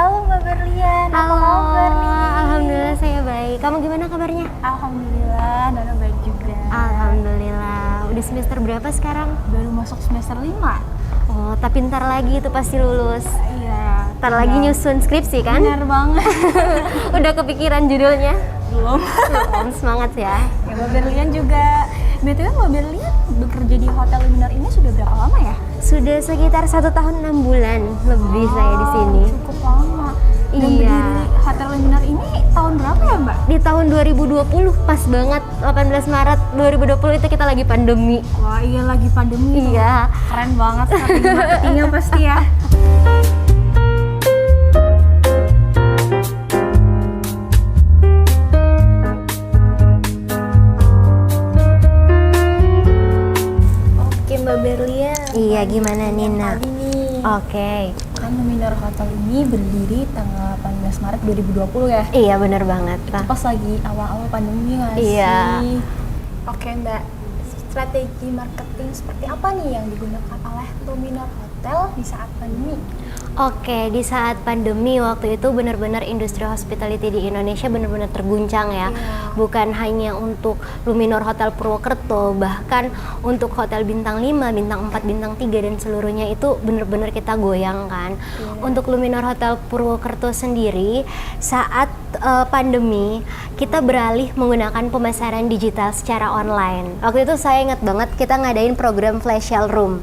Halo Mbak Berlian, apa Halo, kabar nih? alhamdulillah saya baik. Kamu gimana kabarnya? Alhamdulillah, Nana baik juga. Alhamdulillah. Udah semester berapa sekarang? Baru masuk semester 5. Oh, tapi ntar lagi itu pasti lulus. Iya. Ntar lagi nyusun skripsi kan? Benar banget. Udah kepikiran judulnya? Belum. Belum, semangat ya. Ya, Mbak Berlian juga. BTW Mbak Berlian bekerja di Hotel Luminar ini sudah berapa lama ya? Sudah sekitar 1 tahun 6 bulan lebih saya di sini. Cukup lama. Dan Iya. berdiri Hotel Luminar ini tahun berapa ya Mbak? Di tahun 2020, pas banget 18 Maret 2020 itu kita lagi pandemi. Wah iya lagi pandemi tuh. Iya. Keren banget strategi marketingnya pasti ya. Oke Mbak Berlian. Iya, gimana Nina? Tadi nih, Oke. kan Luminar Hotel ini berdiri tanggal 18 Maret 2020 ya? Iya, bener banget. Pas lagi awal-awal pandemi nggak sih? Iya. Oke Mbak, strategi marketing seperti apa nih yang digunakan oleh Luminar Hotel di saat pandemi? Oke, di saat pandemi waktu itu benar-benar industri hospitality di Indonesia benar-benar terguncang ya. Iya. Bukan hanya untuk Luminor Hotel Purwokerto, bahkan untuk hotel bintang 5, bintang 4, bintang 3 dan seluruhnya itu benar-benar kita goyangkan. Iya. Untuk Luminor Hotel Purwokerto sendiri, saat pandemi kita beralih menggunakan pemasaran digital secara online. Waktu itu saya ingat banget kita ngadain program Flash Sale Room.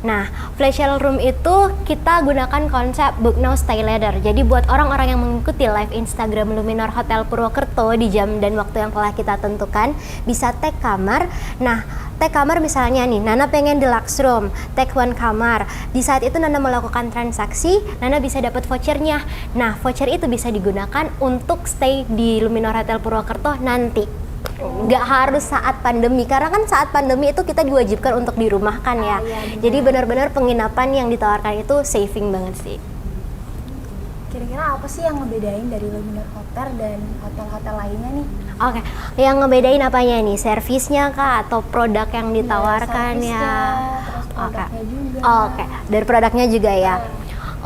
Nah, Flash Sale Room itu kita gunakan konsep Book Now Stay Later. Jadi buat orang-orang yang mengikuti live Instagram Luminor Hotel Purwokerto di jam dan waktu yang telah kita tentukan, bisa tag kamar. Nah, tag kamar misalnya nih, Nana pengen deluxe room, tag one kamar. Di saat itu Nana melakukan transaksi, Nana bisa dapat vouchernya. Nah, voucher itu bisa digunakan untuk stay di Luminor Hotel Purwokerto nanti. Nggak harus saat pandemi, karena kan saat pandemi itu kita diwajibkan untuk dirumahkan ya. Iya, benar. Jadi benar-benar penginapan yang ditawarkan itu saving banget sih. Kira-kira apa sih yang ngebedain dari Luminar Hotel dan hotel-hotel lainnya nih? Oke, yang ngebedain apanya nih? Servisnya kah atau produk yang ditawarkan Servisnya, ya? terus produknya juga. Oke, dari produknya juga ya.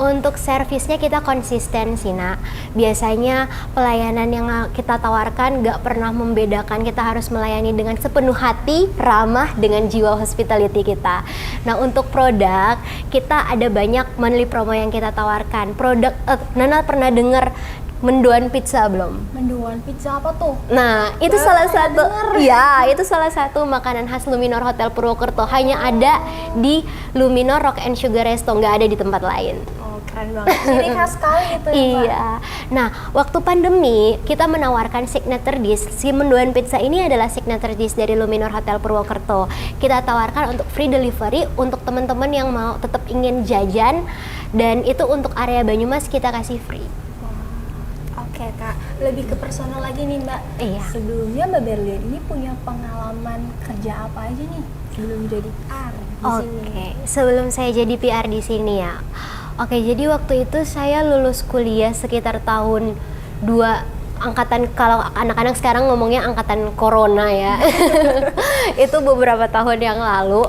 Untuk servisnya kita konsisten sih nak. Biasanya pelayanan yang kita tawarkan gak pernah membedakan. Kita harus melayani dengan sepenuh hati, ramah dengan jiwa hospitality kita. Nah untuk produk, kita ada banyak monthly promo yang kita tawarkan. Produk, Nana pernah dengar mendoan pizza belum? Mendoan pizza apa tuh? Nah, itu salah satu, ya, itu salah satu makanan khas Luminor Hotel Purwokerto. Hanya ada di Luminor Rock and Sugar Resto, nggak ada di tempat lain. Oh keren banget, ciri khas sekali itu ya Mbak. Iya. Nah, waktu pandemi kita menawarkan signature dish. Si mendoan pizza ini adalah signature dish dari Luminor Hotel Purwokerto. Kita tawarkan untuk free delivery untuk teman-teman yang mau tetap ingin jajan, dan itu untuk area Banyumas kita kasih free. Oke Kak, lebih ke personal lagi nih Mbak. Iya. Sebelumnya Mbak Berlian ini punya pengalaman kerja apa aja nih sebelum jadi PR di sini? Oke, sebelum saya jadi PR di sini ya. Oke, jadi waktu itu saya lulus kuliah sekitar tahun 2 angkatan, kalau anak-anak sekarang ngomongnya angkatan corona ya. Itu beberapa tahun yang lalu.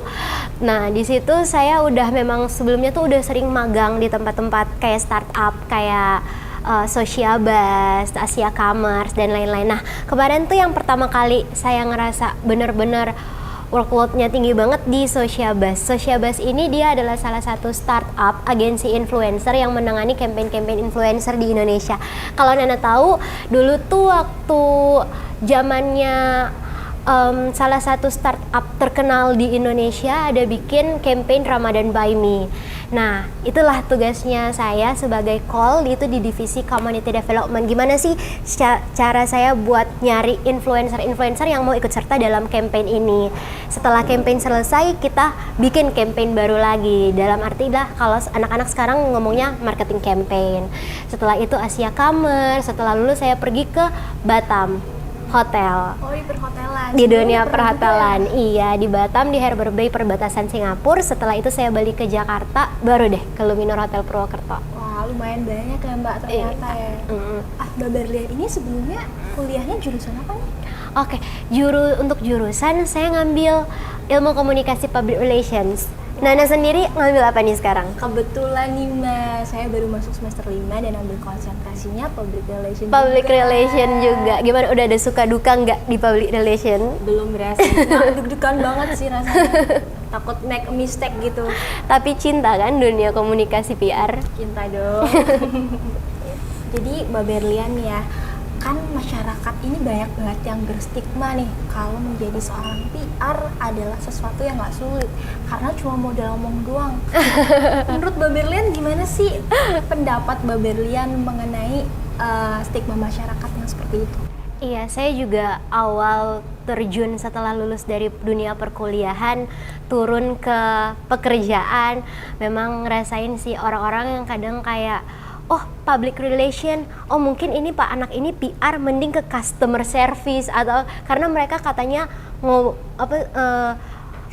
Nah, di situ saya udah memang sebelumnya tuh udah sering magang di tempat-tempat kayak startup, kayak Sociabus, Asia Commerce dan lain-lain. Nah, kemarin tuh yang pertama kali saya ngerasa bener-bener workload-nya tinggi banget di Sociabus. Sociabus ini dia adalah salah satu startup agensi influencer yang menangani campaign-campaign influencer di Indonesia. Kalau Nana tahu, dulu tuh waktu zamannya salah satu startup terkenal di Indonesia ada bikin campaign Ramadan by Me. Nah, itulah tugasnya saya sebagai call itu di divisi community development. Gimana sih cara saya buat nyari influencer-influencer yang mau ikut serta dalam campaign ini. Setelah campaign selesai, kita bikin campaign baru lagi. Dalam arti lah kalau anak-anak sekarang ngomongnya marketing campaign. Setelah itu Asia Commerce, setelah lulus saya pergi ke Batam Hotel. Oh di perhotelan. Di dunia Sebelumnya pernah perhotelan, iya, di Batam, di Harbour Bay perbatasan Singapura. Setelah itu saya balik ke Jakarta, baru deh ke Luminor Hotel Purwokerto. Wah lumayan banyak ya Mbak ternyata ya. Mbak Berlian ini sebelumnya kuliahnya jurusan apa nih? Oke, untuk jurusan saya ngambil ilmu komunikasi public relations. Nana sendiri ngambil apa nih sekarang? Kebetulan nih Mbak, saya baru masuk semester 5 dan ambil konsentrasinya public relation Public juga. relation juga. Gimana, udah ada suka duka nggak di public relation? Belum berhasil, nah, deg-degan banget sih rasanya. Takut make a mistake gitu. Tapi cinta kan dunia komunikasi PR? Cinta dong. Jadi Mbak Berlian nih ya, kan masyarakat ini banyak banget yang berstigma nih kalau menjadi seorang PR adalah sesuatu yang nggak sulit karena cuma modal ngomong doang. Menurut Mbak Berlian gimana sih pendapat Mbak Berlian mengenai stigma masyarakat yang seperti itu? Iya, saya juga awal terjun setelah lulus dari dunia perkuliahan, turun ke pekerjaan, memang ngerasain sih orang-orang yang kadang kayak, oh public relation, oh mungkin ini pak anak ini PR, mending ke customer service, atau karena mereka katanya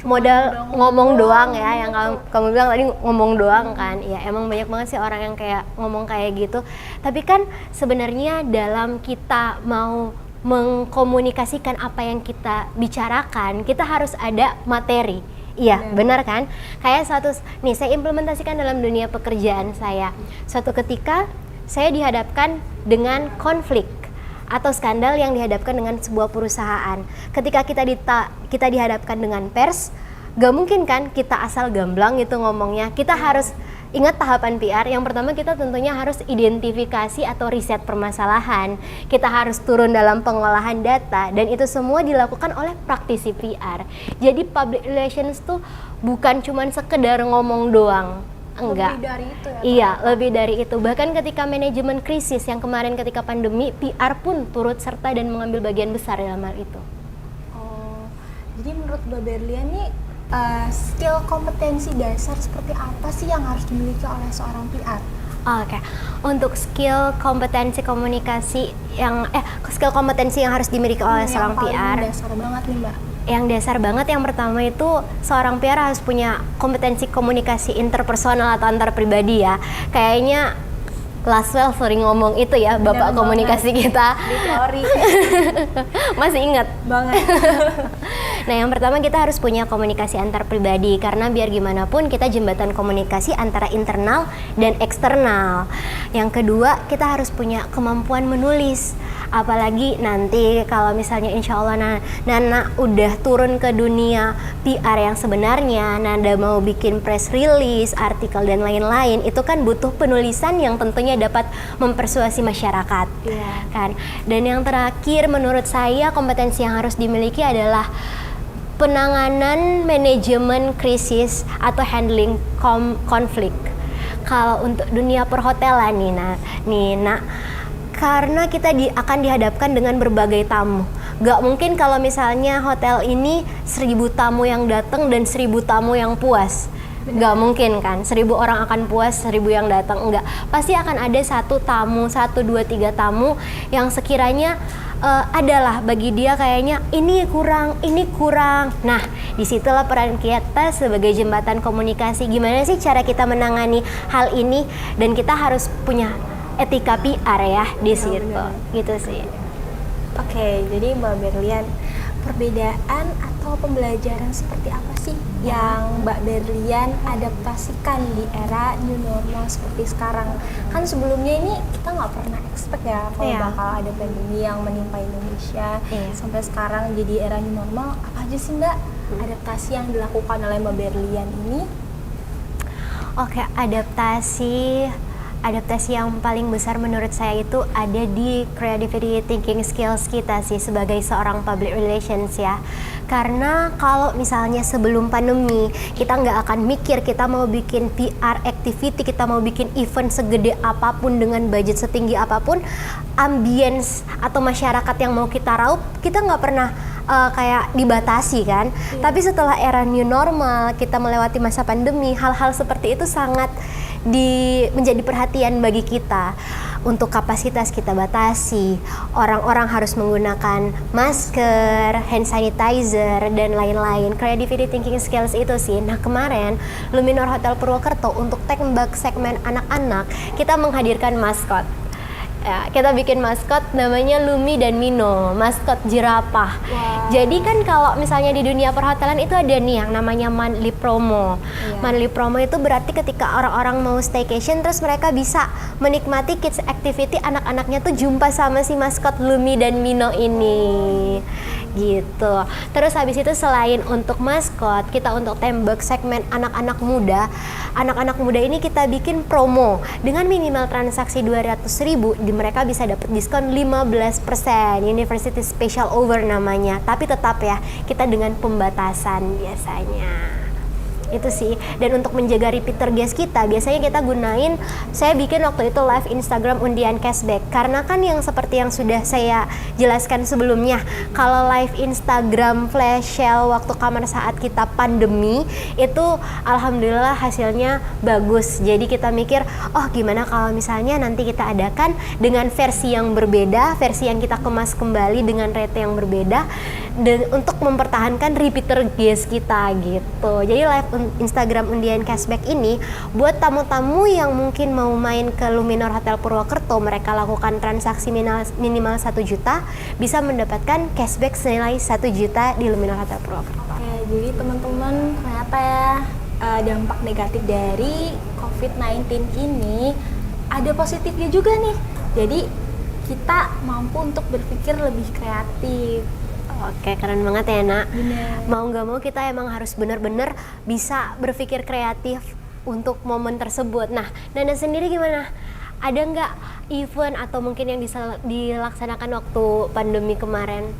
modal ngomong doang ya, yang kamu bilang tadi ngomong doang kan. Ya emang banyak banget sih orang yang kayak ngomong kayak gitu. Tapi kan sebenarnya dalam kita mau mengkomunikasikan apa yang kita bicarakan, kita harus ada materi. Iya, benar kan? Kayak nih saya implementasikan dalam dunia pekerjaan saya. Suatu ketika saya dihadapkan dengan konflik atau skandal yang dihadapkan dengan sebuah perusahaan. Ketika kita dihadapkan dengan pers, gak mungkin kan kita asal gamblang gitu ngomongnya. Kita harus ingat tahapan PR. Yang pertama kita tentunya harus identifikasi atau riset permasalahan. Kita harus turun dalam pengolahan data, dan itu semua dilakukan oleh praktisi PR. Jadi public relations tuh bukan cuma sekedar ngomong doang. Enggak. Lebih dari itu ya? Iya, lebih dari itu. Bahkan ketika manajemen krisis yang kemarin ketika pandemi, PR pun turut serta dan mengambil bagian besar dalam hal itu. Oh, jadi menurut Mbak Berlian nih, skill kompetensi dasar seperti apa sih yang harus dimiliki oleh seorang PR? Oke, untuk skill kompetensi komunikasi skill kompetensi yang harus dimiliki oleh seorang PR. Yang dasar banget nih Mbak. Yang dasar banget yang pertama itu seorang PR harus punya kompetensi komunikasi interpersonal atau antar pribadi ya. Kayaknya Laswell sering ngomong itu ya, Bapak komunikasi kita. Di teori. Masih ingat? Banget. Nah, yang pertama kita harus punya komunikasi antar pribadi, karena biar gimana pun kita jembatan komunikasi antara internal dan eksternal. Yang kedua, kita harus punya kemampuan menulis. Apalagi nanti kalau misalnya insya Allah Nana udah turun ke dunia PR yang sebenarnya, Nana mau bikin press release, artikel dan lain-lain, itu kan butuh penulisan yang tentunya dapat mempersuasi masyarakat. Kan. Dan yang terakhir menurut saya kompetensi yang harus dimiliki adalah penanganan manajemen krisis atau handling konflik. Kalau untuk dunia perhotelan Nina, karena kita akan dihadapkan dengan berbagai tamu. Gak mungkin kalau misalnya hotel ini 1.000 tamu yang datang dan 1.000 tamu yang puas. Gak mungkin kan, 1.000 orang akan puas, 1.000 yang datang, enggak. Pasti akan ada 1 tamu, 1, 2, 3 tamu yang sekiranya adalah bagi dia kayaknya ini kurang. Nah, disitulah peran kita sebagai jembatan komunikasi. Gimana sih cara kita menangani hal ini, dan kita harus punya etika PR ya di situ. Gitu sih. Oke, jadi Mbak Berlian, perbedaan atau pembelajaran seperti apa sih yang Mbak Berlian adaptasikan di era new normal seperti sekarang? Kan sebelumnya ini kita nggak pernah expect ya kalau bakal ada pandemi yang menimpa Indonesia. Sampai sekarang jadi era new normal, apa aja sih Mbak adaptasi yang dilakukan oleh Mbak Berlian ini? Oke, adaptasi yang paling besar menurut saya itu ada di creativity thinking skills kita sih sebagai seorang public relations ya. Karena kalau misalnya sebelum pandemi kita nggak akan mikir kita mau bikin PR activity, kita mau bikin event segede apapun dengan budget setinggi apapun, ambience atau masyarakat yang mau kita raup, kita nggak pernah kayak dibatasi kan. Tapi setelah era new normal, kita melewati masa pandemi, hal-hal seperti itu sangat menjadi perhatian bagi kita. Untuk kapasitas kita batasi, orang-orang harus menggunakan masker, hand sanitizer, dan lain-lain. Creativity thinking skills itu sih. Nah, kemarin Luminor Hotel Purwokerto untuk tembak segmen anak-anak, kita menghadirkan maskot. Ya, kita bikin maskot namanya Lumi dan Mino, maskot jerapah. Wow. Jadi kan kalau misalnya di dunia perhotelan itu ada nih yang namanya monthly promo. Iya. Monthly promo itu berarti ketika orang-orang mau staycation terus mereka bisa menikmati kids activity, anak-anaknya tuh jumpa sama si maskot Lumi dan Mino ini. Gitu. Terus habis itu selain untuk maskot, kita untuk tembak segmen anak-anak muda. Anak-anak muda ini kita bikin promo dengan minimal transaksi 200.000, mereka bisa dapat diskon 15%. University Special Over namanya. Tapi tetap ya, kita dengan pembatasan biasanya. Itu sih. Dan untuk menjaga repeater guest kita, biasanya kita gunain, saya bikin waktu itu live Instagram undian cashback. Karena kan yang seperti yang sudah saya jelaskan sebelumnya, kalau live Instagram flash sale waktu kamar saat kita pandemi, itu alhamdulillah hasilnya bagus. Jadi kita mikir, oh gimana kalau misalnya nanti kita adakan dengan versi yang berbeda, versi yang kita kemas kembali dengan rate yang berbeda, dan untuk mempertahankan repeater guest kita gitu. Jadi live Instagram undian cashback ini buat tamu-tamu yang mungkin mau main ke Luminor Hotel Purwokerto, mereka lakukan transaksi minimal 1 juta, bisa mendapatkan cashback senilai 1 juta di Luminor Hotel Purwokerto. Oke, jadi teman-teman ternyata ya dampak negatif dari COVID-19 ini ada positifnya juga nih. Jadi kita mampu untuk berpikir lebih kreatif. Oke, keren banget ya nak. Benar. Mau nggak mau kita emang harus benar-benar bisa berpikir kreatif untuk momen tersebut. Nah, Nana sendiri gimana? Ada nggak event atau mungkin yang dilaksanakan waktu pandemi kemarin?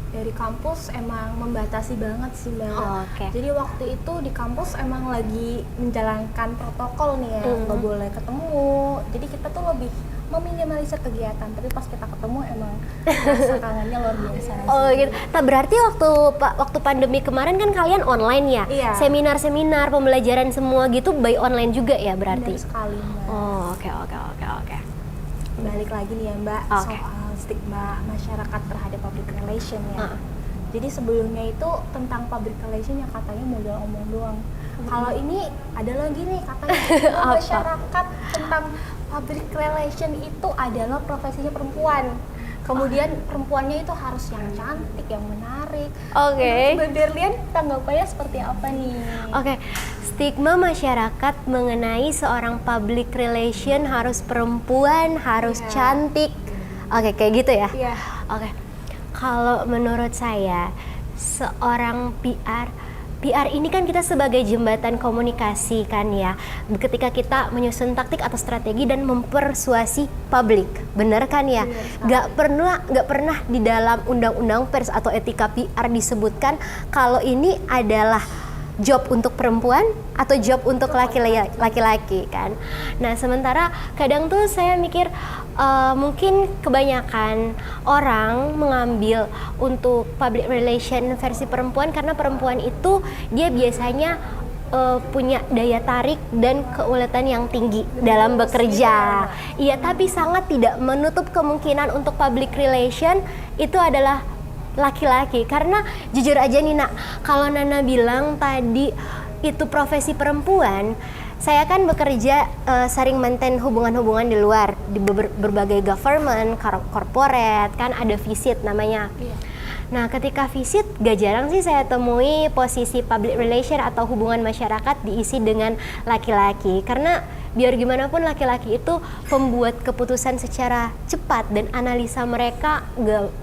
Dari kampus emang membatasi banget sih Mbak. Oh, oke. Jadi waktu itu di kampus emang lagi menjalankan protokol nih ya, nggak boleh ketemu. Jadi kita tuh lebih meminimalisir kegiatan. Tapi pas kita ketemu emang rasa kangennya luar biasa. Oh gitu. Nah, berarti waktu pandemi kemarin kan kalian online ya? Iya. Seminar-seminar, pembelajaran semua gitu by online juga ya berarti? Benar sekali Mbak. Oh, oke. Balik lagi nih ya Mbak, Oke. soal stigma masyarakat terhadap public relation ya. Jadi sebelumnya itu tentang public relation yang katanya modal omong doang. Kalau ini ada lagi nih katanya stigma Apa? masyarakat tentang public relation itu adalah profesinya perempuan. Kemudian perempuannya itu harus yang cantik, yang menarik. Oke. Mbak Berlian tanggapannya seperti apa nih? Oke, stigma masyarakat mengenai seorang public relation harus perempuan, harus Iya. cantik. Oke, kayak gitu ya? Iya. Oke, kalau menurut saya seorang PR ini kan kita sebagai jembatan komunikasi kan ya, ketika kita menyusun taktik atau strategi dan mempersuasi publik, bener kan ya? Gak pernah di dalam undang-undang pers atau etika PR disebutkan kalau ini adalah job untuk perempuan atau job untuk laki-laki kan. Nah sementara kadang tuh saya mikir mungkin kebanyakan orang mengambil untuk public relation versi perempuan karena perempuan itu dia biasanya punya daya tarik dan keuletan yang tinggi dalam bekerja. Iya, tapi sangat tidak menutup kemungkinan untuk public relation itu adalah laki-laki. Karena jujur aja nih nak, kalau Nana bilang tadi itu profesi perempuan, saya kan bekerja sering maintain hubungan-hubungan di luar, di berbagai government, corporate, kan ada visit namanya. Nah ketika visit gak jarang sih saya temui posisi public relation atau hubungan masyarakat diisi dengan laki-laki. Karena biar gimana pun laki-laki itu pembuat keputusan secara cepat dan analisa mereka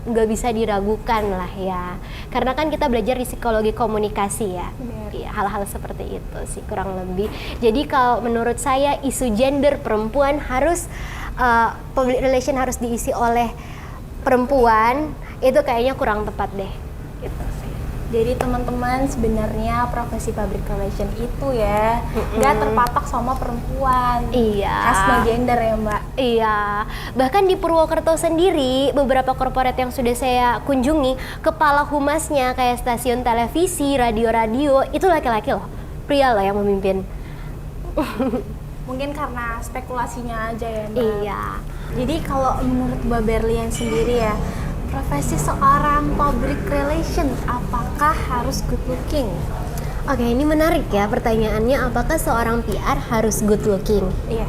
gak bisa diragukan lah ya. Karena kan kita belajar di psikologi komunikasi ya. Ya, hal-hal seperti itu sih kurang lebih. Jadi kalau menurut saya isu gender perempuan harus public relation harus diisi oleh perempuan, itu kayaknya kurang tepat deh gitu sih. Jadi teman-teman sebenarnya profesi public relation itu ya nggak terpatok sama perempuan. Iya. Asma gender ya Mbak. Iya, bahkan di Purwokerto sendiri beberapa korporat yang sudah saya kunjungi, kepala humasnya kayak stasiun televisi, radio-radio itu laki-laki loh, pria loh yang memimpin. Mungkin karena spekulasinya aja ya Mbak. Iya. Jadi kalau menurut Mbak Berlian sendiri ya, profesi seorang public relation apakah harus good looking? Oke, ini menarik ya pertanyaannya, apakah seorang PR harus good looking? Iya.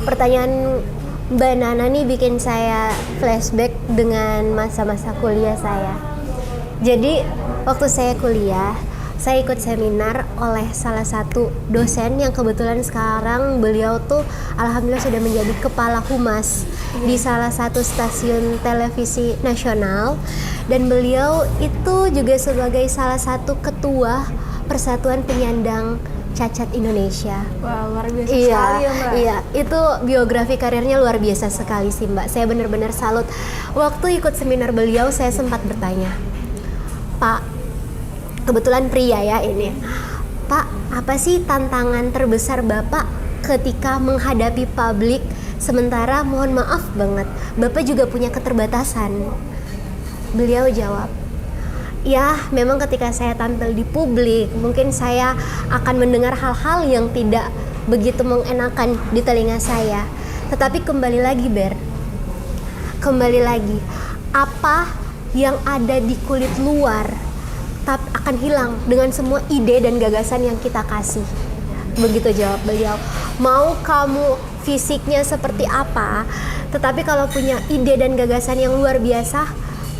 pertanyaan Mbak Nana nih bikin saya flashback dengan masa-masa kuliah saya. Jadi waktu saya kuliah, saya ikut seminar oleh salah satu dosen yang kebetulan sekarang beliau tuh alhamdulillah sudah menjadi kepala humas di salah satu stasiun televisi nasional, dan beliau itu juga sebagai salah satu ketua Persatuan Penyandang Cacat Indonesia. Wah, luar biasa Iya, sekali ya Mbak. iya, itu biografi karirnya luar biasa sekali sih Mbak. Saya benar-benar salut. Waktu ikut seminar beliau, saya sempat bertanya, Pak, kebetulan pria ya ini, Pak, apa sih tantangan terbesar Bapak ketika menghadapi publik? Sementara mohon maaf banget, Bapak juga punya keterbatasan. Beliau jawab, ya, memang ketika saya tampil di publik, mungkin saya akan mendengar hal-hal yang tidak begitu mengenakan di telinga saya. Tetapi kembali lagi, kembali lagi, apa yang ada di kulit luar akan hilang dengan semua ide dan gagasan yang kita kasih. Begitu jawab beliau. Mau kamu fisiknya seperti apa, tetapi kalau punya ide dan gagasan yang luar biasa,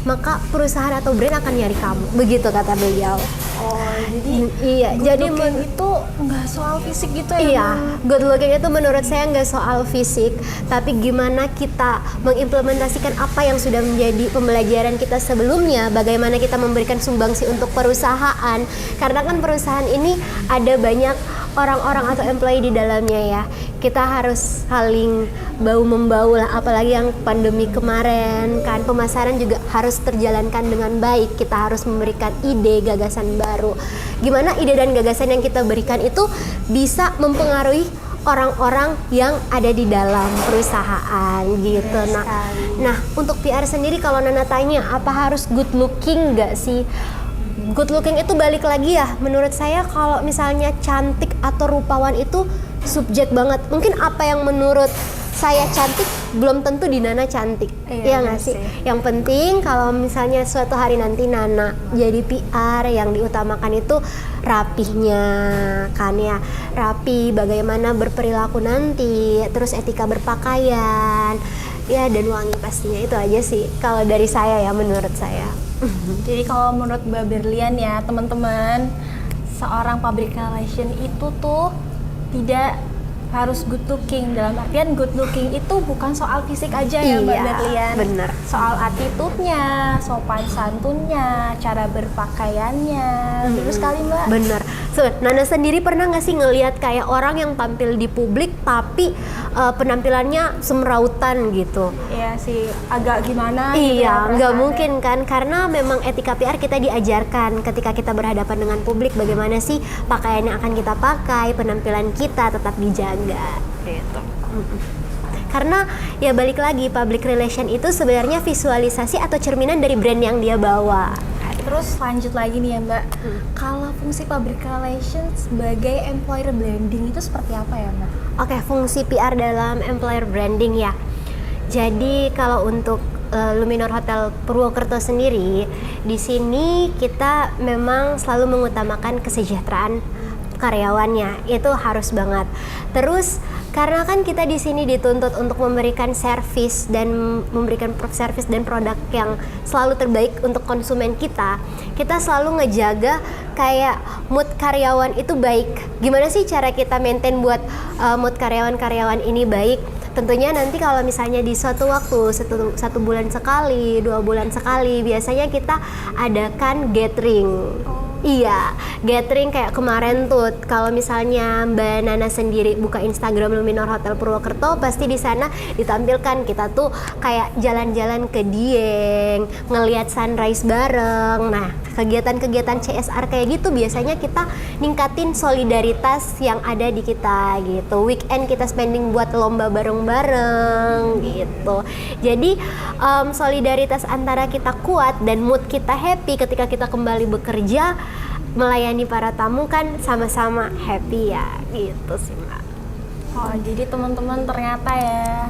maka perusahaan atau brand akan nyari kamu. Begitu kata beliau. Oh, jadi Iya, jadi itu nggak soal fisik gitu ya? iya, good looking itu menurut saya nggak soal fisik, tapi gimana kita mengimplementasikan apa yang sudah menjadi pembelajaran kita sebelumnya, bagaimana kita memberikan sumbangsi untuk perusahaan, karena kan perusahaan ini ada banyak orang-orang atau employee di dalamnya ya. Kita harus saling bahu-membahu lah, apalagi yang pandemi kemarin kan, pemasaran juga harus terjalankan dengan baik. Kita harus memberikan ide, gagasan baru. Gimana ide dan gagasan yang kita berikan itu bisa mempengaruhi orang-orang yang ada di dalam perusahaan gitu. Nah, untuk PR sendiri kalau Nana tanya apa harus good looking nggak sih? Good looking itu balik lagi ya, menurut saya kalau misalnya cantik atau rupawan itu subjek banget. Mungkin apa yang menurut saya cantik belum tentu di Nana cantik. Iya nggak sih? Yang penting kalau misalnya suatu hari nanti Nana jadi PR, yang diutamakan itu rapihnya kan ya. Rapi, bagaimana berperilaku nanti, terus etika berpakaian, ya, dan wangi pastinya. Itu aja sih kalau dari saya ya, menurut saya. Jadi kalau menurut Mbak Berlian ya teman-teman, seorang public relation itu tuh tidak harus good looking. Dalam artian good looking itu bukan soal fisik aja ya Mbak Berlian. Bener. Soal attitude-nya, sopan santunnya, cara berpakaiannya. Betul sekali Mbak. Bener. So, Nana sendiri pernah nggak sih ngelihat kayak orang yang tampil di publik tapi penampilannya semrautan gitu? Iya sih, agak gimana gitu ya, Iya, nggak mungkin kan, karena memang etika PR kita diajarkan ketika kita berhadapan dengan publik, bagaimana sih pakaian yang akan kita pakai, penampilan kita tetap dijaga gitu. Karena ya balik lagi, public relation itu sebenarnya visualisasi atau cerminan dari brand yang dia bawa. Terus lanjut lagi nih ya Mbak, kalau fungsi public relations sebagai employer branding itu seperti apa ya Mbak? Oke, fungsi PR dalam employer branding ya. Jadi kalau untuk Luminor Hotel Purwokerto sendiri, di sini kita memang selalu mengutamakan kesejahteraan karyawannya, itu harus banget. Terus karena kan kita di sini dituntut untuk memberikan servis dan memberikan servis dan produk yang selalu terbaik untuk konsumen kita, kita selalu ngejaga kayak mood karyawan itu baik. Gimana sih cara kita maintain buat mood karyawan-karyawan ini baik? Tentunya nanti kalau misalnya di suatu waktu, satu bulan sekali, 2 bulan sekali, biasanya kita adakan gathering. Iya, gathering kayak kemarin tuh. Kalau misalnya Mbak Nana sendiri buka Instagram Luminor Hotel Purwokerto, pasti di sana ditampilkan kita tuh kayak jalan-jalan ke Dieng, ngelihat sunrise bareng. Nah, kegiatan-kegiatan CSR kayak gitu biasanya kita ningkatin solidaritas yang ada di kita gitu. Weekend kita spending buat lomba bareng-bareng gitu. Jadi solidaritas antara kita kuat dan mood kita happy ketika kita kembali bekerja, melayani para tamu kan sama-sama happy ya, gitu sih Mbak. Oh, jadi teman-teman ternyata ya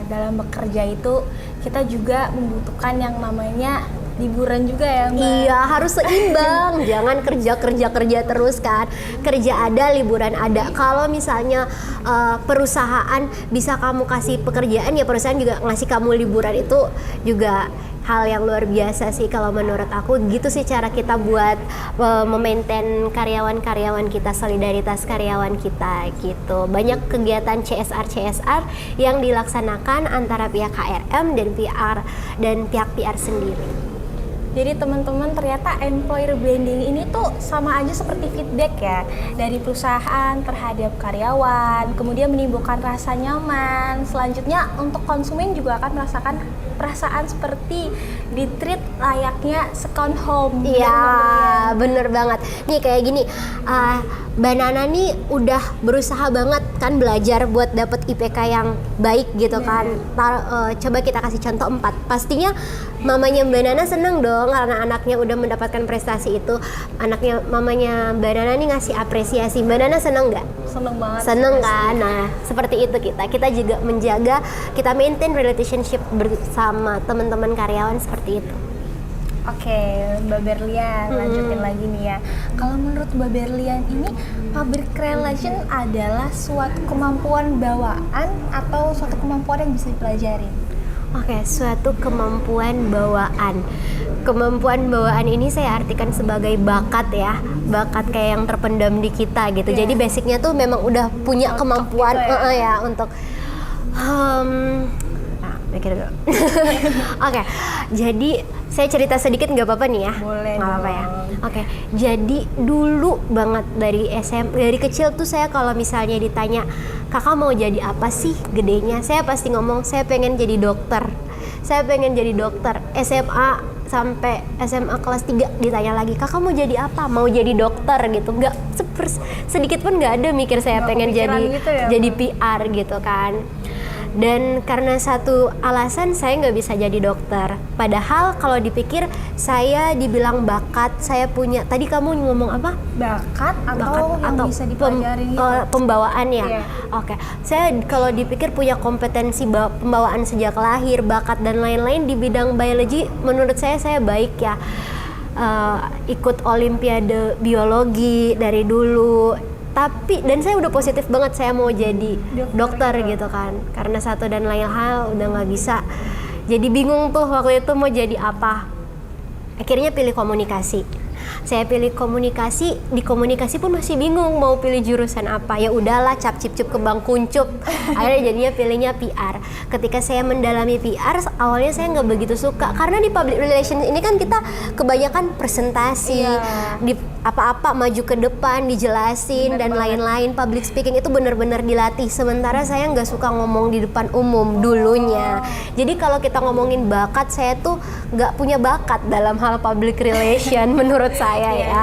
dalam bekerja itu kita juga membutuhkan yang namanya liburan juga ya Mbak? Iya, harus seimbang. Jangan kerja terus kan. Kerja ada, liburan ada. Kalau misalnya perusahaan bisa kamu kasih pekerjaan, ya perusahaan juga ngasih kamu liburan, itu juga hal yang luar biasa sih kalau menurut aku. Gitu sih cara kita buat memaintain karyawan-karyawan kita, solidaritas karyawan kita gitu. Banyak kegiatan CSR yang dilaksanakan antara pihak HRM dan pihak PR sendiri. Jadi teman-teman, ternyata employer branding ini tuh sama aja seperti feedback ya dari perusahaan terhadap karyawan, kemudian menimbulkan rasa nyaman. Selanjutnya untuk konsumen juga akan merasakan perasaan seperti di-treat layaknya second home. Iya, bener banget. Nih kayak gini, Mbak Nana nih udah berusaha banget kan belajar buat dapet IPK yang baik gitu kan. Coba kita kasih contoh 4. Pastinya mamanya Mbak Nana seneng dong karena anaknya udah mendapatkan prestasi itu. Mamanya Mbak Nana nih ngasih apresiasi. Mbak Nana seneng nggak? Seneng banget. Seneng kan? Nah, seperti itu kita juga menjaga, kita maintain relationship bersama teman-teman karyawan seperti itu. Oke, Mbak Berlian, lanjutin lagi nih ya. Kalau menurut Mbak Berlian ini, public relation adalah suatu kemampuan bawaan atau suatu kemampuan yang bisa dipelajari? Oke, suatu kemampuan bawaan. Kemampuan bawaan ini saya artikan sebagai bakat ya. Bakat kayak yang terpendam di kita gitu. Jadi basicnya tuh memang udah punya kemampuan gitu ya untuk mikir dulu. Oke, jadi saya cerita sedikit nggak apa-apa nih ya? Boleh. Nggak apa-apa ya? Oke, jadi dulu banget dari kecil tuh saya kalau misalnya ditanya, kakak mau jadi apa sih gedenya? Saya pasti ngomong, saya pengen jadi dokter. Saya pengen jadi dokter. Sampai SMA kelas 3 ditanya lagi, kakak mau jadi apa? Mau jadi dokter gitu. Nggak sedikit pun nggak ada mikir saya pengen gitu ya, jadi PR gitu kan. Dan karena satu alasan saya nggak bisa jadi dokter. Padahal kalau dipikir saya dibilang bakat, saya punya. Tadi kamu ngomong apa? Bakat atau bisa dipelajari? Pembawaan ya. Iya. Oke. Saya kalau dipikir punya kompetensi pembawaan sejak lahir, bakat dan lain-lain di bidang biologi. Menurut saya baik ya. Ikut olimpiade biologi dari dulu. Dan saya udah positif banget saya mau jadi dokter gitu kan, karena satu dan lain hal udah nggak bisa. Jadi bingung tuh waktu itu mau jadi apa. Akhirnya pilih komunikasi. Saya pilih komunikasi, di komunikasi pun masih bingung mau pilih jurusan apa. Ya udahlah, cap cip cup kembang kuncup. Akhirnya jadinya pilihnya PR. Ketika saya mendalami PR, awalnya saya nggak begitu suka karena di public relations ini kan kita kebanyakan presentasi, di apa-apa maju ke depan dijelasin dan lain-lain. Public speaking itu benar-benar dilatih. Sementara saya nggak suka ngomong di depan umum dulunya. Jadi kalau kita ngomongin bakat, saya tuh nggak punya bakat dalam hal public relation menurut saya ya.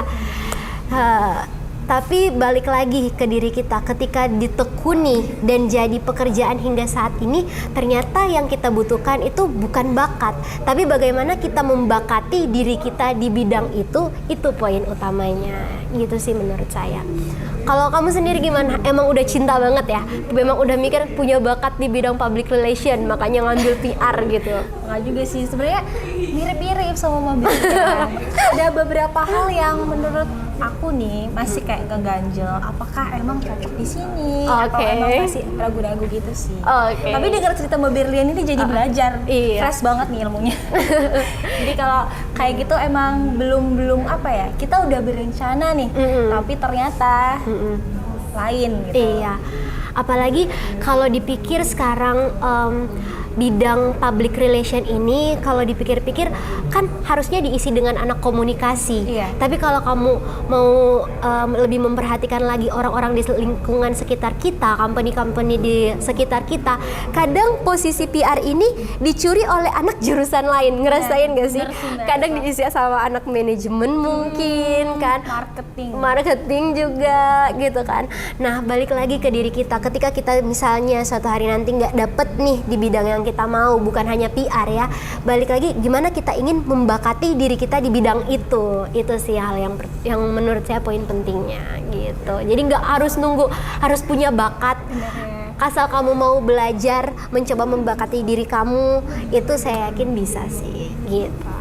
Tapi balik lagi ke diri kita, ketika ditekuni dan jadi pekerjaan hingga saat ini, ternyata yang kita butuhkan itu bukan bakat, tapi bagaimana kita membakati diri kita di bidang itu poin utamanya. Gitu sih menurut saya. Kalau kamu sendiri gimana? Emang udah cinta banget ya? Memang udah mikir punya bakat di bidang public relation, makanya ngambil PR gitu? Nggak juga sih, sebenarnya mirip-mirip sama mobil. Ada beberapa hal yang menurut aku nih masih kayak keganjel. Apakah emang cocok di sini? Atau emang masih ragu-ragu gitu sih. Tapi dengar cerita Mbak Berlian ini jadi belajar. Fresh banget nih ilmunya. Jadi kalau kayak gitu emang belum apa ya? Kita udah berencana nih, tapi ternyata lain gitu. Iya. Apalagi kalau dipikir sekarang bidang public relation ini kalau dipikir-pikir kan harusnya diisi dengan anak komunikasi. Tapi kalau kamu mau lebih memperhatikan lagi orang-orang di lingkungan sekitar kita, company-company di sekitar kita, kadang posisi PR ini dicuri oleh anak jurusan lain. Ngerasain gak sih? Kadang diisi sama anak manajemen mungkin kan, marketing juga gitu kan. Nah, balik lagi ke diri kita. Ketika kita misalnya suatu hari nanti nggak dapet nih di bidang yang kita mau, bukan hanya PR ya, balik lagi gimana kita ingin membakati diri kita di bidang itu sih hal yang menurut saya poin pentingnya gitu. Jadi nggak harus nunggu harus punya bakat. Asal kamu mau belajar mencoba membakati diri kamu, itu saya yakin bisa sih gitu.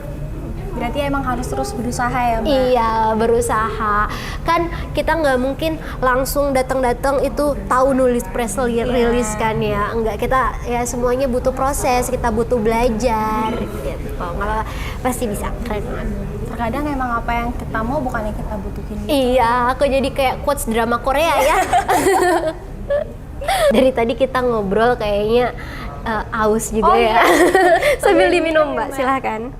Berarti emang harus terus berusaha ya, Mbak? Iya, berusaha. Kan kita nggak mungkin langsung datang-datang itu tahu nulis press release kan ya. Enggak, kita ya semuanya butuh proses, kita butuh belajar gitu. Kalau pasti bisa, keren banget. Terkadang emang apa yang kita mau bukan yang kita butuhin. Iya, aku jadi kayak quotes drama Korea ya. Dari tadi kita ngobrol kayaknya aus juga ya. Sambil diminum, Mbak, silahkan.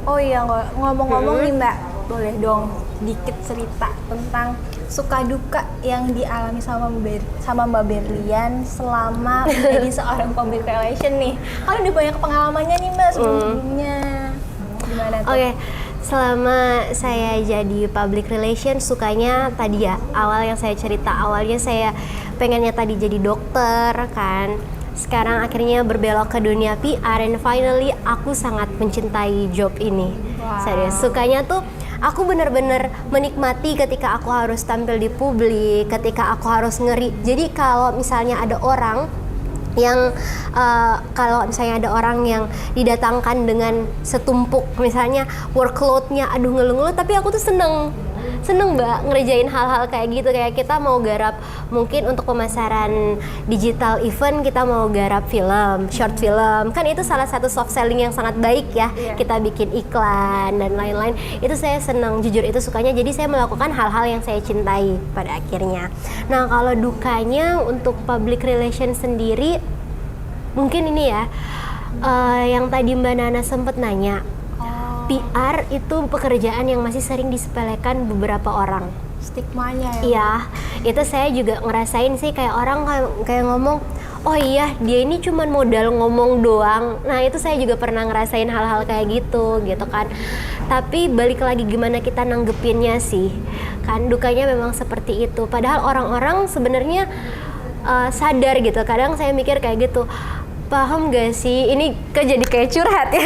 Oh iya, ngomong-ngomong nih Mbak, boleh dong dikit cerita tentang suka duka yang dialami sama Mbak Berlian selama menjadi seorang public relation nih. Kan udah banyak pengalamannya nih Mbak sebelumnya. Gimana tuh? Oke, selama saya jadi public relation sukanya tadi ya, awal yang saya cerita, awalnya saya pengennya tadi jadi dokter kan. Sekarang akhirnya berbelok ke dunia PR and finally aku sangat mencintai job ini. Wow. Serius, sukanya tuh aku bener-bener menikmati ketika aku harus tampil di publik, ketika aku harus ngeri. Jadi kalau misalnya ada orang yang didatangkan dengan setumpuk misalnya workload-nya aduh ngeluh-ngeluh, tapi aku tuh seneng Mbak ngerjain hal-hal kayak gitu. Kayak kita mau garap mungkin untuk pemasaran digital event, kita mau garap film, short film, kan itu salah satu soft selling yang sangat baik ya. Kita bikin iklan dan lain-lain, itu saya seneng, jujur itu sukanya. Jadi saya melakukan hal-hal yang saya cintai pada akhirnya. Nah kalau dukanya untuk public relation sendiri mungkin ini ya, yang tadi Mbak Nana sempat nanya, PR itu pekerjaan yang masih sering disepelekan beberapa orang. Stigmanya ya? Iya, itu saya juga ngerasain sih, kayak orang kayak ngomong, oh iya dia ini cuman modal ngomong doang. Nah itu saya juga pernah ngerasain hal-hal kayak gitu kan. Tapi balik lagi gimana kita nanggepinnya sih, kan dukanya memang seperti itu. Padahal orang-orang sebenarnya sadar gitu. Kadang saya mikir kayak gitu, paham gak sih? Ini jadi kayak curhat ya.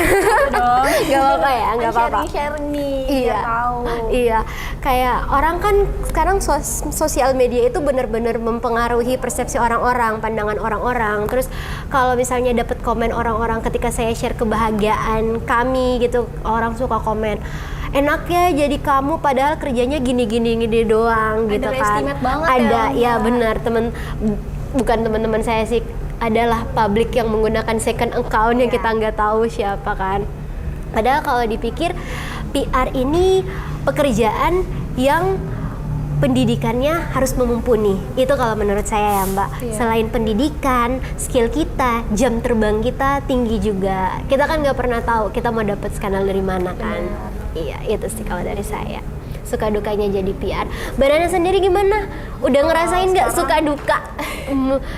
Gak apa-apa ya, gak apa-apa. Sharing nih, iya, tahu. Iya, kayak orang kan sekarang sosial media itu benar-benar mempengaruhi persepsi orang-orang, pandangan orang-orang. Terus kalau misalnya dapat komen orang-orang ketika saya share kebahagiaan kami gitu, orang suka komen, enak ya jadi kamu padahal kerjanya gini doang gitu kan. Underestimate banget ada ya, Mbak. benar bukan teman-teman saya sih, adalah publik yang menggunakan second account yang kita nggak tahu siapa kan. Padahal kalau dipikir PR ini pekerjaan yang pendidikannya harus memumpuni. Itu kalau menurut saya ya Mbak. Selain pendidikan, skill kita, jam terbang kita tinggi juga. Kita kan nggak pernah tahu kita mau dapat skandal dari mana kan. Iya, itu sih kalau dari saya. Suka dukanya jadi PR. Mbak Nana sendiri gimana? Udah ngerasain nggak suka duka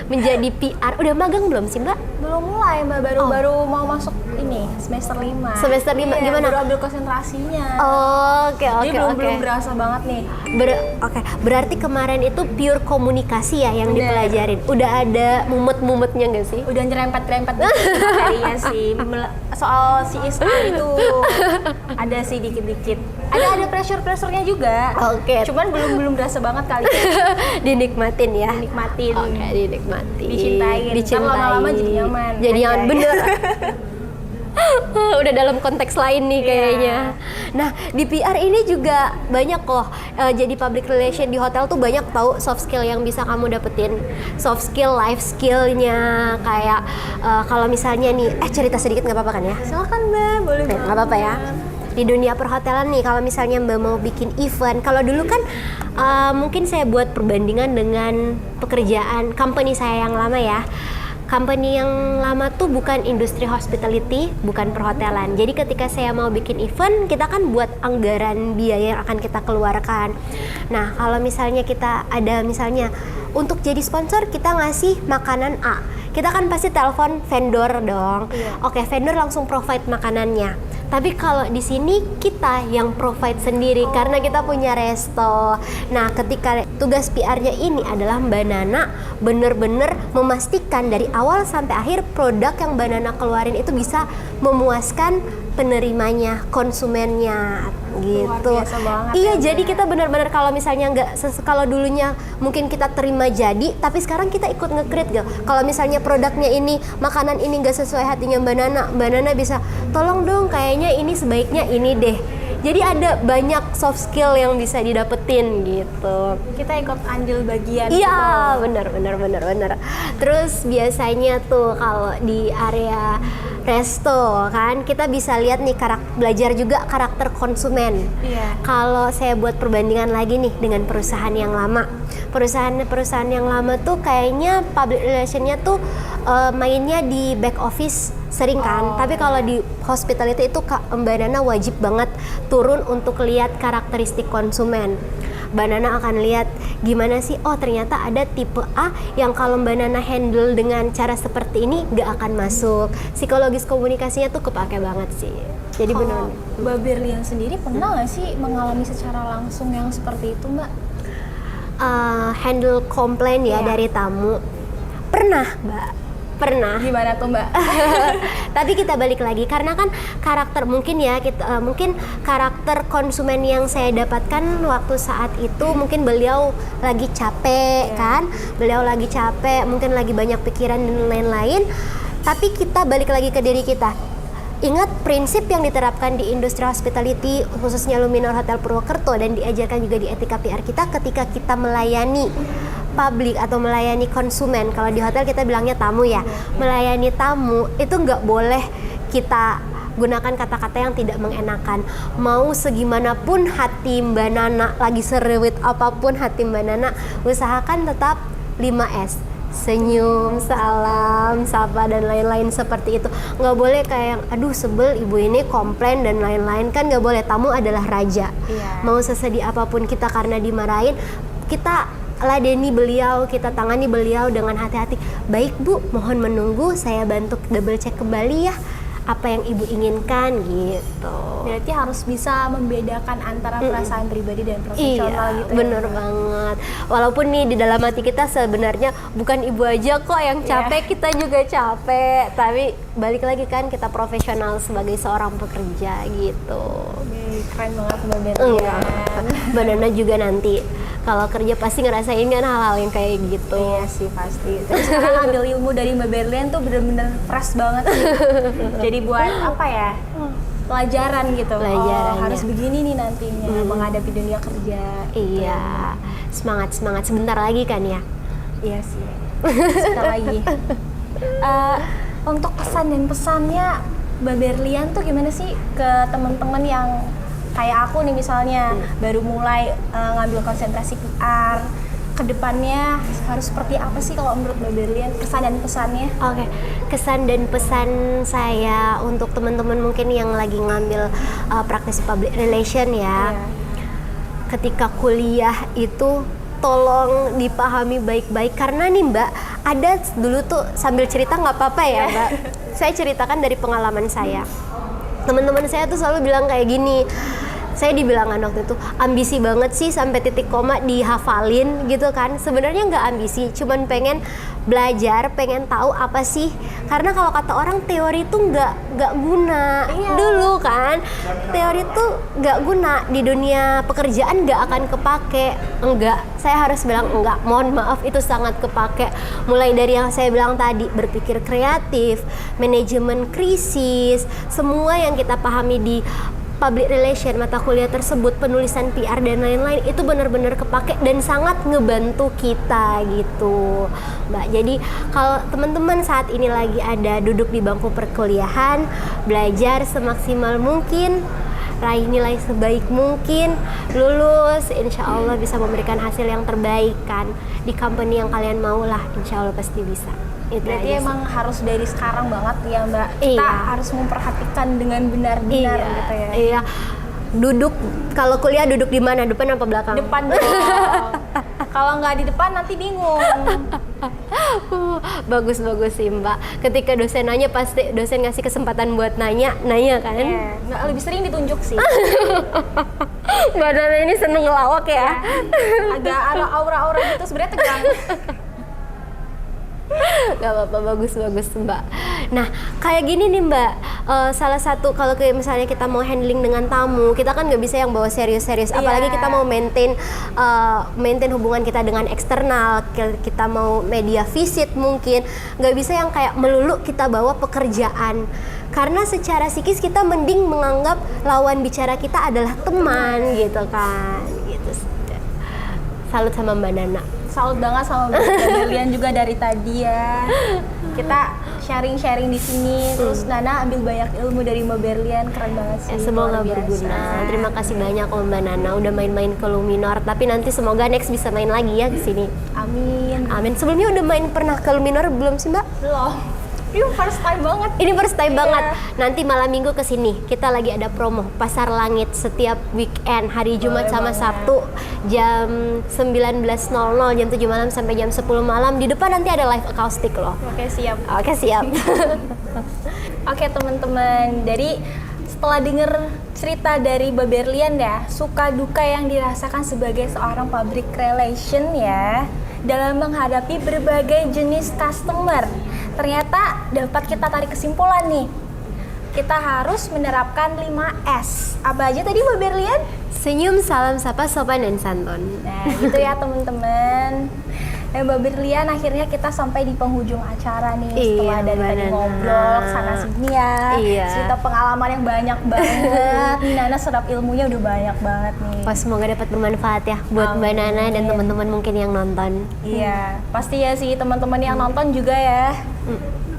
menjadi PR? Udah magang belum sih Mbak? Belum mulai Mbak, baru mau masuk ini semester 5. Semester 5 gimana? Baru ambil konsentrasinya. Oke. Jadi belum berasa banget nih. Berarti kemarin itu pure komunikasi ya yang dipelajarin. Udah ada mumet-mumetnya nggak sih? Udah nyerempet-nyerempet materinya sih. Soal CSR itu ada sih dikit-dikit. Ada pressure-pressurenya juga. Oke. Cuman belum berasa banget kali ya. Dinikmatin ya. Dinikmatin. Oke, dinikmatin. Dicintain. Ntar lama-lama jadi nyaman. Jadi nyaman, bener. Udah dalam konteks lain nih kayaknya. Nah di PR ini juga banyak kok. Jadi public relation di hotel tuh banyak tahu soft skill yang bisa kamu dapetin. Soft skill, life skillnya kayak kalau misalnya nih, cerita sedikit nggak apa-apa kan ya? Silakan Mbak, boleh. Nggak apa-apa ya. Di dunia perhotelan nih, kalau misalnya Mbak mau bikin event, kalau dulu kan mungkin saya buat perbandingan dengan pekerjaan company saya yang lama ya. Company yang lama tuh bukan industri hospitality, bukan perhotelan. Jadi ketika saya mau bikin event, kita kan buat anggaran biaya yang akan kita keluarkan. Nah, kalau misalnya kita ada misalnya untuk jadi sponsor kita ngasih makanan A, kita kan pasti telepon vendor dong. Oke, vendor langsung provide makanannya. Tapi kalau di sini kita yang provide sendiri karena kita punya resto. Nah, ketika tugas PR-nya ini adalah Mbak Nana bener-bener memastikan dari awal sampai akhir produk yang Mbak Nana keluarin itu bisa memuaskan penerimanya, konsumennya. gitu. biasa banget Iya, ya, jadi Mbak. kita benar-benar kalau misalnya nggak kalau dulunya mungkin kita terima jadi, tapi sekarang kita ikut nge-create gitu. Kalau misalnya produknya ini, makanan ini nggak sesuai hatinya Mbak Nana bisa tolong dong, kayaknya ini sebaiknya ini deh. Jadi ada banyak soft skill yang bisa didapetin gitu. Kita ikut andil bagian. Iya, gitu. benar. Terus biasanya tuh kalau di area resto kan kita bisa lihat nih belajar juga karakter konsumen. Iya. Kalau saya buat perbandingan lagi nih dengan perusahaan yang lama. Perusahaan yang lama tuh kayaknya public relationnya tuh mainnya di back office sering kan. Tapi kalau di hospitality itu Mbak Nana wajib banget turun untuk lihat karakteristik konsumen. Mbak Nana akan lihat gimana sih, oh ternyata ada tipe A yang kalau Mbak Nana handle dengan cara seperti ini gak akan masuk. Psikologis komunikasinya tuh kepake banget sih. Jadi benar. Mbak Berlian sendiri pernah nggak sih mengalami secara langsung yang seperti itu, Mbak? Handle komplain ya dari tamu. Pernah, Mbak. Pernah. Gimana tuh, Mbak? Tapi kita balik lagi karena kan karakter mungkin ya mungkin karakter konsumen yang saya dapatkan waktu saat itu mungkin beliau lagi capek kan, beliau lagi capek, mungkin lagi banyak pikiran dan lain-lain. Tapi kita balik lagi ke diri kita. Ingat prinsip yang diterapkan di industri hospitality khususnya Luminor Hotel Purwokerto dan diajarkan juga di etika PR kita ketika kita melayani publik atau melayani konsumen. Kalau di hotel kita bilangnya tamu ya. Melayani tamu itu nggak boleh kita gunakan kata-kata yang tidak mengenakan. Mau segimanapun hati Mbak Nana, lagi serewit apapun hati Mbak Nana, usahakan tetap 5S. Senyum, salam, sapa dan lain-lain seperti itu. Nggak boleh kayak aduh sebel ibu ini komplain dan lain-lain, kan nggak boleh. Tamu adalah raja. Mau sesedih apapun kita karena dimarahin, kita ladeni beliau, kita tangani beliau dengan hati-hati. Baik Bu, mohon menunggu, saya bantu double check kembali ya apa yang ibu inginkan gitu. Berarti harus bisa membedakan antara perasaan pribadi dan profesional gitu ya. Bener banget. Walaupun nih di dalam hati kita sebenarnya bukan ibu aja kok yang capek, kita juga capek. Tapi balik lagi kan kita profesional sebagai seorang pekerja gitu. Keren banget Mbak Berlian. Mbak Nana juga nanti kalau kerja pasti ngerasain kan hal-hal yang kayak gitu. Iya sih pasti. Terus sekarang ambil ilmu dari Mbak Berlian tuh bener-bener fresh banget sih. Jadi buat apa ya? Pelajaran gitu. Oh, harus begini nih nantinya menghadapi dunia kerja. Iya. Semangat sebentar lagi kan ya. Iya sih. Sebentar lagi. Untuk kesan dan pesannya Mbak Berlian tuh gimana sih ke teman-teman yang kayak aku nih misalnya baru mulai ngambil konsentrasi PR, kedepannya harus seperti apa sih kalau menurut Mbak Berlian kesan dan pesannya? Oke, kesan dan pesan saya untuk teman-teman mungkin yang lagi ngambil praktisi public relation ya. Ketika kuliah itu tolong dipahami baik-baik karena nih Mbak, ada dulu tuh sambil cerita nggak apa-apa ya Mbak. Saya ceritakan dari pengalaman saya. Teman-teman saya tuh selalu bilang kayak gini. Saya dibilangan waktu itu ambisi banget sih sampai titik koma dihafalin gitu kan. Sebenarnya nggak ambisi, cuman pengen belajar, pengen tahu apa sih. Karena kalau kata orang teori itu nggak guna dulu kan. Teori itu nggak guna di dunia pekerjaan, nggak akan kepake. Enggak, saya harus bilang enggak. Mohon maaf itu sangat kepake. Mulai dari yang saya bilang tadi, berpikir kreatif, manajemen krisis, semua yang kita pahami di public relation mata kuliah tersebut, penulisan PR dan lain-lain itu benar-benar kepake dan sangat ngebantu kita gitu Mbak. Jadi kalau teman-teman saat ini lagi ada duduk di bangku perkuliahan, belajar semaksimal mungkin, raih nilai sebaik mungkin, lulus insya Allah bisa memberikan hasil yang terbaik kan di company yang kalian mau lah, insya Allah pasti bisa. Itu berarti emang harus dari sekarang banget ya Mbak, kita harus memperhatikan dengan benar-benar gitu ya. Iya, duduk kalau kuliah duduk di mana, depan apa belakang? Depan dong. Kalau nggak di depan nanti bingung. Bagus sih Mbak. Ketika dosen nanya pasti dosen ngasih kesempatan buat nanya kan? Nggak, lebih sering ditunjuk sih. Mbak Nana ini seneng ngelawak ya. Agak ada aura-aura gitu sebenarnya tegang. Gak apa-apa, bagus Mbak. Nah, kayak gini nih Mbak, salah satu kalau kayak misalnya kita mau handling dengan tamu, kita kan nggak bisa yang bawa serius-serius. Apalagi kita mau maintain hubungan kita dengan eksternal, kita mau media visit mungkin, nggak bisa yang kayak melulu kita bawa pekerjaan. Karena secara psikis kita mending menganggap lawan bicara kita adalah teman gitu kan. Gitu. Salut sama Mbak Nana. Salut banget sama Mbak Berlian juga dari tadi ya. Kita sharing-sharing di sini, terus Nana ambil banyak ilmu dari Mbak Berlian, keren banget sih. Semoga luar biasa. berguna. Terima kasih banyak Mbak Nana udah main-main ke Luminor. Tapi nanti semoga next bisa main lagi ya di sini. Amin. Amin. Sebelumnya udah pernah ke Luminor belum sih Mbak? Belum. Ini first time banget. Ini first time Iya. banget. Nanti malam minggu ke sini. Kita lagi ada promo Pasar Langit setiap weekend, hari Jumat sama Sabtu jam 19.00, jam 7 malam sampai jam 10 malam. Di depan nanti ada live acoustic loh. Oke, siap. Oke, siap. Oke teman-teman, dari setelah denger cerita dari Mbak Berlian ya, suka duka yang dirasakan sebagai seorang public relation ya, dalam menghadapi berbagai jenis customer, ternyata dapat kita tarik kesimpulan nih, kita harus menerapkan 5S. Apa aja tadi Mbak Berlian? Senyum, salam, sapa, sopan, dan santun. Nah gitu ya teman-teman. Nah Mbak Berlian, akhirnya kita sampai di penghujung acara nih. Setelah dari Mbak tadi Nana. ngobrol sana sini ya, Iya. cerita pengalaman yang banyak banget. Nih Nana serap ilmunya udah banyak banget nih. Wah, semoga dapat bermanfaat ya buat Mbak Nana dan teman-teman mungkin yang nonton. Iya, pasti ya sih teman-teman yang nonton juga ya.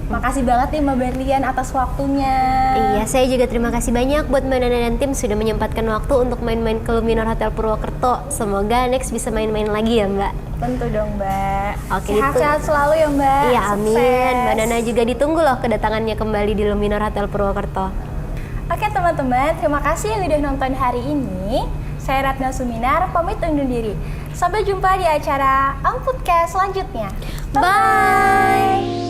Makasih banget nih Mbak Berlian atas waktunya. Iya, saya juga terima kasih banyak buat Mbak Nana dan tim sudah menyempatkan waktu untuk main-main ke Luminor Hotel Purwokerto. Semoga next bisa main-main lagi ya Mbak. Tentu dong Mbak. Oke, Sehat-sehat selalu ya Mbak. Iya, amin. Sukses. Mbak Nana juga ditunggu loh kedatangannya kembali di Luminor Hotel Purwokerto. Oke teman-teman, terima kasih yang udah nonton hari ini. Saya Ratna Suminar, pamit undur diri. Sampai jumpa di acara Amputcast selanjutnya. Bye.